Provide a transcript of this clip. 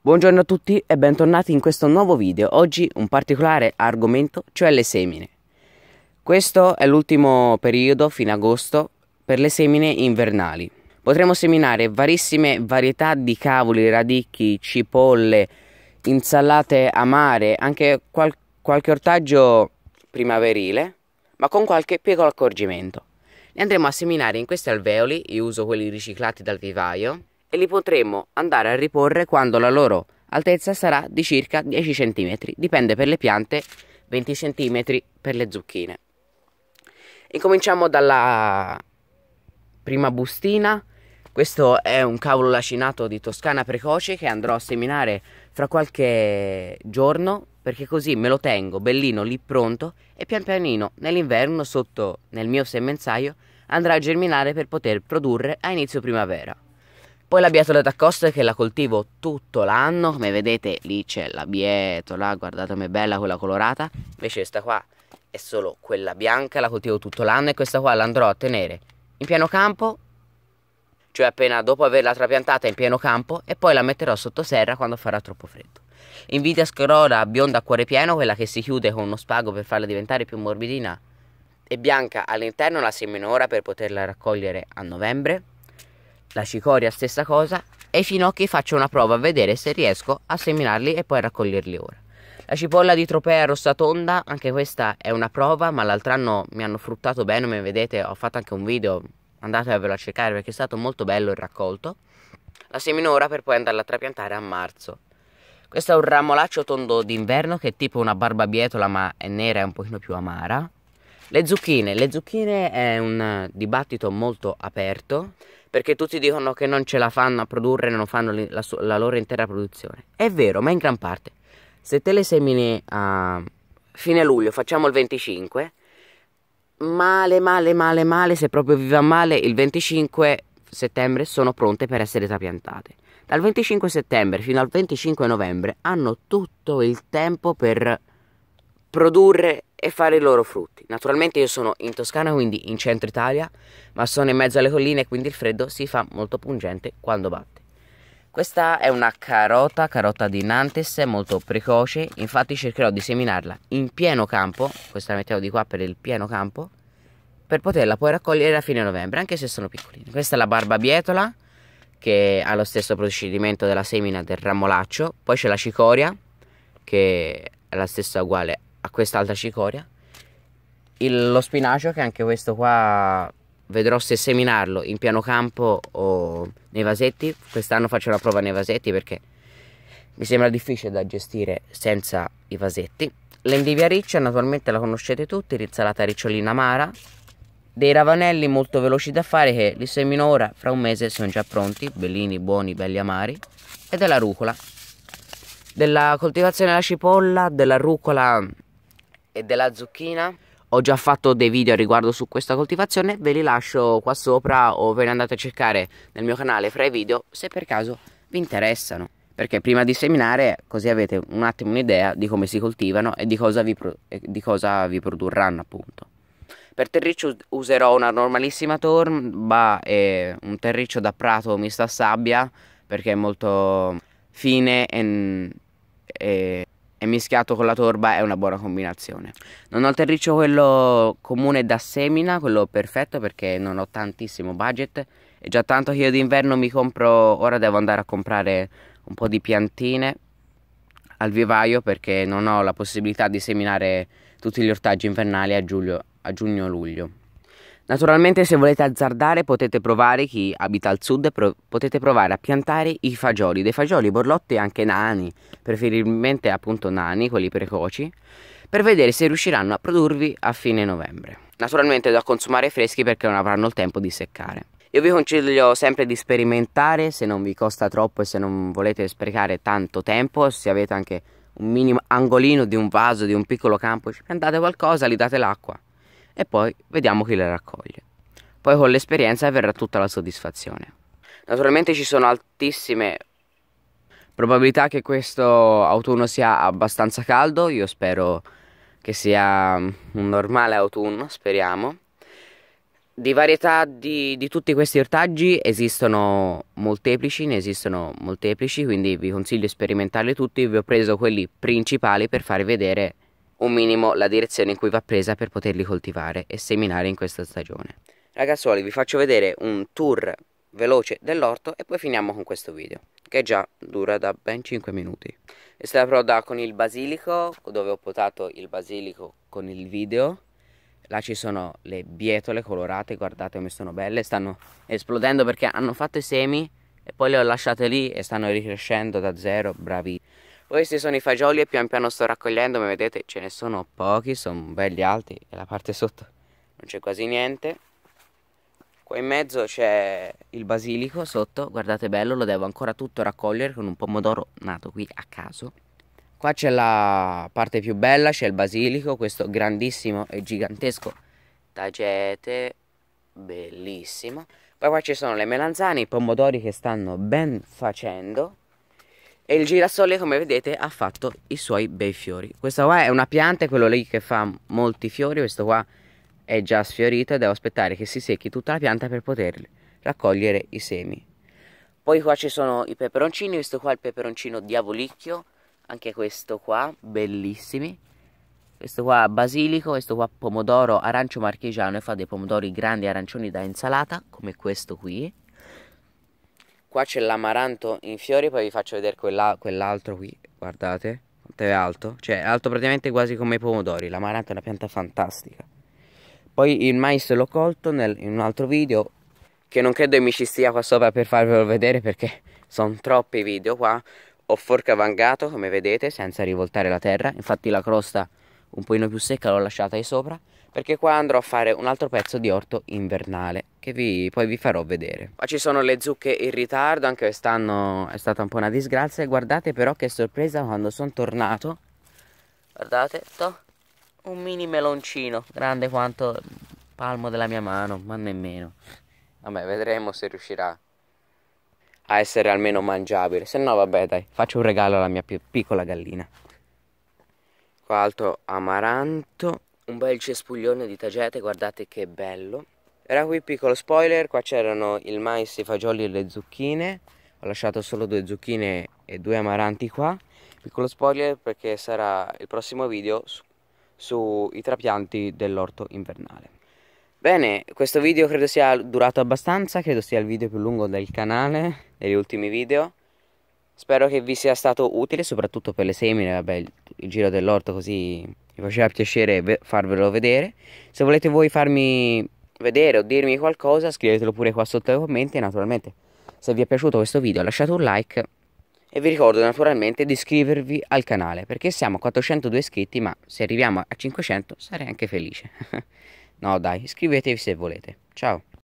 Buongiorno a tutti e bentornati in questo nuovo video. Oggi un particolare argomento, cioè le semine. Questo è l'ultimo periodo, fino agosto, per le semine invernali. Potremo seminare varissime varietà di cavoli, radicchi, cipolle, insalate amare, anche qualche ortaggio primaverile, ma con qualche piccolo accorgimento. Li andremo a seminare in questi alveoli, io uso quelli riciclati dal vivaio, e li potremo andare a riporre quando la loro altezza sarà di circa 10 cm, dipende per le piante, 20 cm per le zucchine. Incominciamo dalla prima bustina. Questo è un cavolo lacinato di Toscana precoce che andrò a seminare fra qualche giorno, perché così me lo tengo bellino lì pronto e pian pianino nell'inverno sotto nel mio semenzaio andrà a germinare per poter produrre a inizio primavera. Poi la bietola d'Accosto, che la coltivo tutto l'anno, come vedete lì c'è la bietola, guardate com'è bella quella colorata, invece questa qua è solo quella bianca, la coltivo tutto l'anno, e questa qua la andrò a tenere in pieno campo, cioè appena dopo averla trapiantata in pieno campo, e poi la metterò sotto serra quando farà troppo freddo. Invidia scorora bionda a cuore pieno, quella che si chiude con uno spago per farla diventare più morbidina e bianca all'interno, la semino ora per poterla raccogliere a novembre. La cicoria stessa cosa, e i finocchi faccio una prova a vedere se riesco a seminarli e poi raccoglierli ora. La cipolla di Tropea rossatonda, anche questa è una prova, ma l'altro anno mi hanno fruttato bene, come vedete ho fatto anche un video, andatevelo a cercare perché è stato molto bello il raccolto. La semino ora per poi andarla a trapiantare a marzo. Questo è un ramolaccio tondo d'inverno che è tipo una barbabietola, ma è nera e un pochino più amara. Le zucchine è un dibattito molto aperto, perché tutti dicono che non ce la fanno a produrre, non fanno la loro intera produzione. È vero, ma in gran parte. Se te le semini a fine luglio, facciamo il 25, male, se proprio vi va male, il 25 settembre sono pronte per essere trapiantate. Dal 25 settembre fino al 25 novembre hanno tutto il tempo per produrre e fare i loro frutti. Naturalmente io sono in Toscana, quindi in centro Italia, ma sono in mezzo alle colline, quindi il freddo si fa molto pungente quando batte. Questa è una carota di Nantes, molto precoce, infatti cercherò di seminarla in pieno campo, questa la mettevo di qua per il pieno campo, per poterla poi raccogliere a fine novembre, anche se sono piccoline. Questa è la barbabietola, che ha lo stesso procedimento della semina del ramolaccio. Poi c'è la cicoria, che è la stessa uguale a quest'altra cicoria. Lo spinacio, che anche questo qua vedrò se seminarlo in piano campo o nei vasetti. Quest'anno faccio la prova nei vasetti perché mi sembra difficile da gestire senza i vasetti. L'endivia riccia, naturalmente la conoscete tutti, l'insalata ricciolina amara. Dei ravanelli molto veloci da fare che li semino ora, fra un mese sono già pronti, bellini, buoni, belli amari. E della rucola, della coltivazione della cipolla, della rucola e della zucchina. Ho già fatto dei video a riguardo su questa coltivazione, ve li lascio qua sopra o ve ne andate a cercare nel mio canale fra i video se per caso vi interessano, perché prima di seminare così avete un attimo un'idea di come si coltivano e di cosa vi produrranno, appunto. Per terriccio userò una normalissima torba e un terriccio da prato misto a sabbia, perché è molto fine e mischiato con la torba è una buona combinazione. Non ho il terriccio quello comune da semina, quello perfetto, perché non ho tantissimo budget, e già tanto che io d'inverno mi compro, ora devo andare a comprare un po' di piantine al vivaio, perché non ho la possibilità di seminare tutti gli ortaggi invernali a giugno-luglio. Naturalmente se volete azzardare potete provare, chi abita al sud, potete provare a piantare i fagioli, dei fagioli borlotti anche nani, preferibilmente appunto nani, quelli precoci, per vedere se riusciranno a produrvi a fine novembre. Naturalmente da consumare freschi perché non avranno il tempo di seccare. Io vi consiglio sempre di sperimentare se non vi costa troppo e se non volete sprecare tanto tempo, se avete anche un minimo angolino di un vaso, di un piccolo campo, ci piantate qualcosa, gli date l'acqua e poi vediamo chi le raccoglie. Poi con l'esperienza verrà tutta la soddisfazione. Naturalmente ci sono altissime probabilità che questo autunno sia abbastanza caldo. Io spero che sia un normale autunno, speriamo. Di varietà di tutti questi ortaggi esistono molteplici, ne esistono molteplici, quindi vi consiglio di sperimentarli tutti. Vi ho preso quelli principali per farvi vedere un minimo la direzione in cui va presa per poterli coltivare e seminare in questa stagione. Ragazzuoli, vi faccio vedere un tour veloce dell'orto e poi finiamo con questo video, che già dura da ben 5 minuti. Questa è la proda con il basilico, dove ho potato il basilico con il video. Là ci sono le bietole colorate, guardate come sono belle, stanno esplodendo perché hanno fatto i semi e poi le ho lasciate lì e stanno ricrescendo da zero, bravi. Questi sono i fagioli e pian piano sto raccogliendo, come vedete ce ne sono pochi, sono belli alti e la parte sotto non c'è quasi niente. Qua in mezzo c'è il basilico sotto, guardate bello, lo devo ancora tutto raccogliere con un pomodoro nato qui a caso. Qua c'è la parte più bella, c'è il basilico, questo grandissimo e gigantesco tagete, bellissimo. Poi qua ci sono le melanzane, i pomodori che stanno ben facendo. E il girasole, come vedete, ha fatto i suoi bei fiori. Questa qua è una pianta, è quello lì che fa molti fiori, questo qua è già sfiorito e devo aspettare che si secchi tutta la pianta per poter raccogliere i semi. Poi qua ci sono i peperoncini, questo qua è il peperoncino diavolicchio. Anche questo qua, bellissimi. Questo qua basilico, questo qua pomodoro arancio marchigiano e fa dei pomodori grandi arancioni da insalata, come questo qui. Qua c'è l'amaranto in fiori, poi vi faccio vedere quell'altro qui, guardate, quanto è alto. Cioè è alto praticamente quasi come i pomodori, l'amaranto è una pianta fantastica. Poi il mais l'ho colto in un altro video, che non credo mi ci stia qua sopra per farvelo vedere perché sono troppi video qua. Ho forcavangato, come vedete, senza rivoltare la terra. Infatti la crosta un pochino più secca l'ho lasciata di sopra, perché qua andrò a fare un altro pezzo di orto invernale che poi vi farò vedere. Qua ci sono le zucche in ritardo, anche quest'anno è stata un po' una disgrazia. Guardate però che sorpresa quando sono tornato. Guardate, un mini meloncino, grande quanto il palmo della mia mano, ma nemmeno. Vabbè, vedremo se riuscirà a essere almeno mangiabile, se no vabbè dai, faccio un regalo alla mia più piccola gallina. Qua altro amaranto, un bel cespuglione di tagete, guardate che bello. Era qui piccolo spoiler, qua c'erano il mais, i fagioli e le zucchine. Ho lasciato solo 2 zucchine e 2 amaranti qua. Piccolo spoiler perché sarà il prossimo video sui trapianti dell'orto invernale. Bene, questo video credo sia durato abbastanza, credo sia il video più lungo del canale, degli ultimi video. Spero che vi sia stato utile, soprattutto per le semine, vabbè, il giro dell'orto così mi faceva piacere farvelo vedere. Se volete voi farmi vedere o dirmi qualcosa, scrivetelo pure qua sotto nei commenti e naturalmente se vi è piaciuto questo video lasciate un like. E vi ricordo naturalmente di iscrivervi al canale, perché siamo a 402 iscritti, ma se arriviamo a 500 sarei anche felice. No dai, iscrivetevi se volete. Ciao.